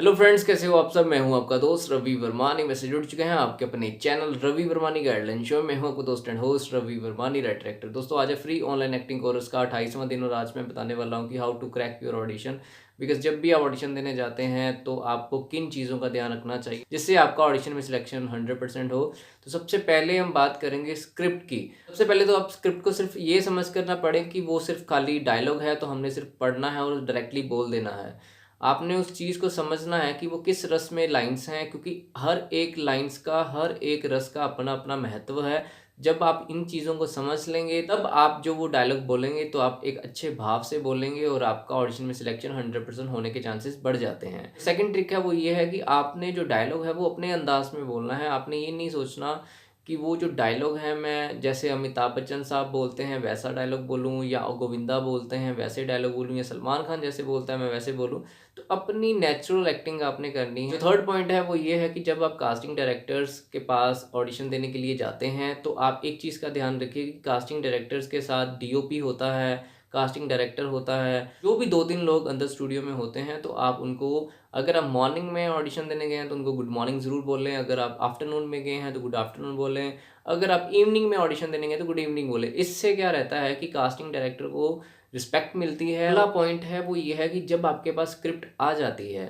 Hello friends, कैसे हो आप सब। मैं हूं आपका दोस्त रवि वर्मानी। वैसे जुड़ चुके हैं आपके अपने channel Ravi Varmani guideline show में। हूं आपको दोस्त and host Ravi Varmani writer actor. दोस्तों, आज है फ्री ऑनलाइन एक्टिंग कोर्स का 28वां दिन और आज मैं बताने वाला हूं कि how to crack your audition. Because जब भी आप ऑडिशन देने जाते हैं तो आपको किन चीज़ों का ध्यान रखना चाहिए जिससे आपका ऑडिशन में सिलेक्शन 100% हो। तो सबसे पहले हम बात करेंगे स्क्रिप्ट की। सबसे पहले तो आप स्क्रिप्ट को सिर्फ ये समझ कर ना पढ़ें कि वो सिर्फ खाली डायलॉग है तो हमने सिर्फ पढ़ना है और डायरेक्टली बोल देना है। आपने उस चीज़ को समझना है कि वो किस रस में लाइन्स हैं, क्योंकि हर एक लाइन्स का, हर एक रस का अपना अपना महत्व है। जब आप इन चीज़ों को समझ लेंगे तब आप जो वो डायलॉग बोलेंगे तो आप एक अच्छे भाव से बोलेंगे और आपका ऑडिशन में सिलेक्शन 100% होने के चांसेस बढ़ जाते हैं। सेकंड ट्रिक है वो ये है कि आपने जो डायलॉग है वो अपने अंदाज में बोलना है। आपने ये नहीं सोचना कि वो जो डायलॉग है मैं जैसे अमिताभ बच्चन साहब बोलते हैं वैसा डायलॉग बोलूँ, या गोविंदा बोलते हैं वैसे डायलॉग बोलूँ, या सलमान खान जैसे बोलता है मैं वैसे बोलूँ। तो अपनी नेचुरल एक्टिंग आपने करनी है। जो थर्ड पॉइंट है वो ये है कि जब आप कास्टिंग डायरेक्टर्स के पास ऑडिशन देने के लिए जाते हैं तो आप एक चीज़ का ध्यान रखिए कि कास्टिंग डायरेक्टर्स के साथ डीओपी होता है, कास्टिंग डायरेक्टर होता है, जो भी 2-3 लोग अंदर स्टूडियो में होते हैं। तो आप उनको, अगर आप मॉर्निंग में ऑडिशन देने गए हैं तो उनको गुड मॉर्निंग ज़रूर बोलें, अगर आप आफ्टरनून में गए हैं तो गुड आफ्टरनून बोलें, अगर आप इवनिंग में ऑडिशन देने गए तो गुड इवनिंग बोलें। इससे क्या रहता है कि कास्टिंग डायरेक्टर को रिस्पेक्ट मिलती है। अगला पॉइंट है वो ये है कि जब आपके पास स्क्रिप्ट आ जाती है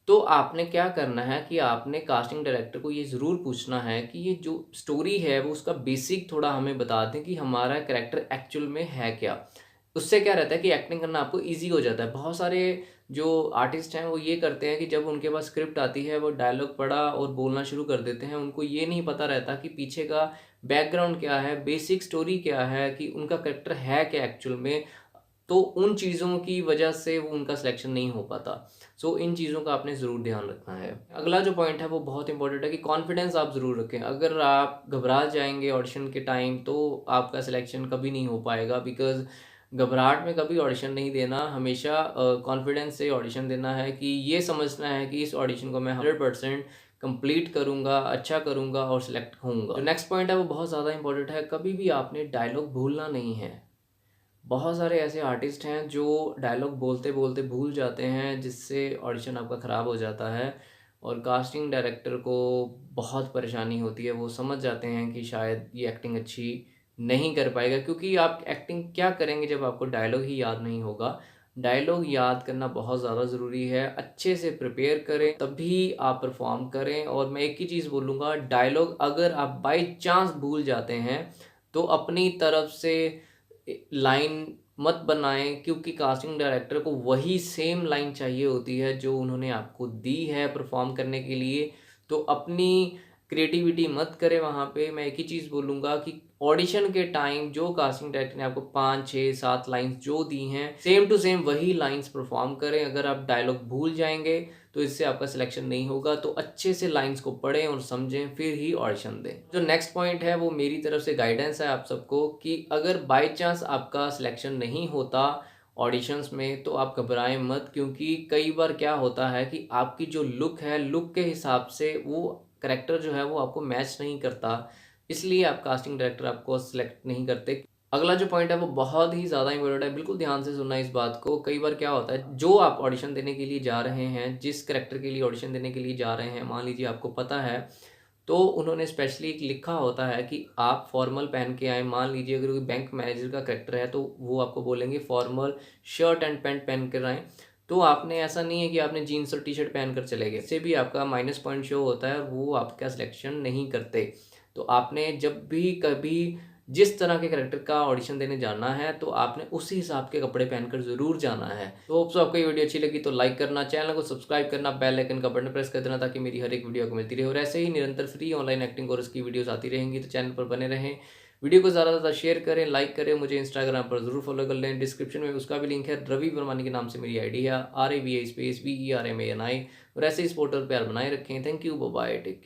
तो आपने क्या करना है कि आपने कास्टिंग डायरेक्टर को ये ज़रूर पूछना है कि ये जो स्टोरी है वो उसका बेसिक थोड़ा हमें बता दें कि हमारा कैरेक्टर एक्चुअल में है क्या। उससे क्या रहता है कि एक्टिंग करना आपको ईजी हो जाता है। बहुत सारे जो आर्टिस्ट हैं वो ये करते हैं कि जब उनके पास स्क्रिप्ट आती है वो डायलॉग पढ़ा और बोलना शुरू कर देते हैं। उनको ये नहीं पता रहता कि पीछे का बैकग्राउंड क्या है, बेसिक स्टोरी क्या है, कि उनका कैरेक्टर है क्या एक्चुअल में। तो उन चीज़ों की वजह से वो उनका सिलेक्शन नहीं हो पाता। सो इन चीज़ों का आपने ज़रूर ध्यान रखना है। अगला जो पॉइंट है वो बहुत इंपॉर्टेंट है कि कॉन्फिडेंस आप ज़रूर रखें। अगर आप घबरा जाएंगे ऑडिशन के टाइम तो आपका सिलेक्शन कभी नहीं हो पाएगा। बिकॉज घबराहट में कभी ऑडिशन नहीं देना, हमेशा कॉन्फिडेंस से ऑडिशन देना है कि ये समझना है कि इस ऑडिशन को मैं 100% कंप्लीट करूंगा, अच्छा करूंगा और सिलेक्ट होऊंगा। जो नेक्स्ट पॉइंट है वो बहुत ज़्यादा इंपॉर्टेंट है। कभी भी आपने डायलॉग भूलना नहीं है। बहुत सारे ऐसे आर्टिस्ट हैं जो डायलॉग बोलते बोलते भूल जाते हैं जिससे ऑडिशन आपका ख़राब हो जाता है और कास्टिंग डायरेक्टर को बहुत परेशानी होती है। वो समझ जाते हैं कि शायद ये एक्टिंग अच्छी नहीं कर पाएगा, क्योंकि आप एक्टिंग क्या करेंगे जब आपको डायलॉग ही याद नहीं होगा। डायलॉग याद करना बहुत ज़्यादा ज़रूरी है। अच्छे से प्रिपेयर करें तभी आप परफॉर्म करें। और मैं एक ही चीज़ बोलूँगा, डायलॉग अगर आप बाई चांस भूल जाते हैं तो अपनी तरफ से लाइन मत बनाएं, क्योंकि कास्टिंग डायरेक्टर को वही सेम लाइन चाहिए होती है जो उन्होंने आपको दी है परफॉर्म करने के लिए। तो अपनी क्रिएटिविटी मत करें वहाँ पे। मैं एक ही चीज़ बोलूँगा कि ऑडिशन के टाइम जो कास्टिंग डायरेक्टर ने आपको 5 6 7 लाइंस जो दी हैं सेम टू सेम वही लाइंस परफॉर्म करें। अगर आप डायलॉग भूल जाएंगे तो इससे आपका सिलेक्शन नहीं होगा। तो अच्छे से लाइंस को पढ़ें और समझें फिर ही ऑडिशन दें। जो नेक्स्ट पॉइंट है वो मेरी तरफ से गाइडेंस है आप सबको कि अगर बाय चांस आपका सिलेक्शन नहीं होता ऑडिशंस में तो आप घबराएं मत, क्योंकि कई बार क्या होता है कि आपकी जो लुक है, लुक के हिसाब से वो करेक्टर जो है वो आपको मैच नहीं करता, इसलिए आप कास्टिंग डायरेक्टर आपको सिलेक्ट नहीं करते। अगला जो पॉइंट है वो बहुत ही ज़्यादा इम्पोर्टेंट है, बिल्कुल ध्यान से सुनना इस बात को। कई बार क्या होता है, जो आप ऑडिशन देने के लिए जा रहे हैं, जिस करेक्टर के लिए ऑडिशन देने के लिए जा रहे हैं, मान लीजिए आपको पता है तो उन्होंने स्पेशली एक लिखा होता है कि आप फॉर्मल पहन के आए। मान लीजिए अगर कोई बैंक मैनेजर का करेक्टर है तो वो आपको बोलेंगे फॉर्मल शर्ट एंड पैंट पहन कर आए। तो आपने, ऐसा नहीं है कि आपने जीन्स और टी शर्ट पहन कर चले गए, इससे भी आपका माइनस पॉइंट शो होता है और वो आपका सिलेक्शन नहीं करते। तो आपने जब भी कभी जिस तरह के करेक्टर का ऑडिशन देने जाना है तो आपने उसी हिसाब के कपड़े पहनकर जरूर जाना है। तो होप सो आपको ये वीडियो अच्छी लगी तो लाइक करना, चैनल को सब्सक्राइब करना, बेल आइकन का बटन प्रेस कर देना ताकि मेरी हर एक वीडियो को मिलती रहे। और ऐसे ही निरंतर फ्री ऑनलाइन एक्टिंग कोर्स की वीडियोस आती रहेंगी, तो चैनल पर बने रहें। वीडियो को ज़्यादा से ज़्यादा शेयर करें, लाइक करें। मुझे इंस्टाग्राम पर जरूर फॉलो कर लें, डिस्क्रिप्शन में उसका भी लिंक है। रवि वर्मानी के नाम से मेरी आईडी है, RAVI स्पेस VERMANI। और ऐसे इस पोर्टल पर बनाए रखें। Thank you, bye, take care.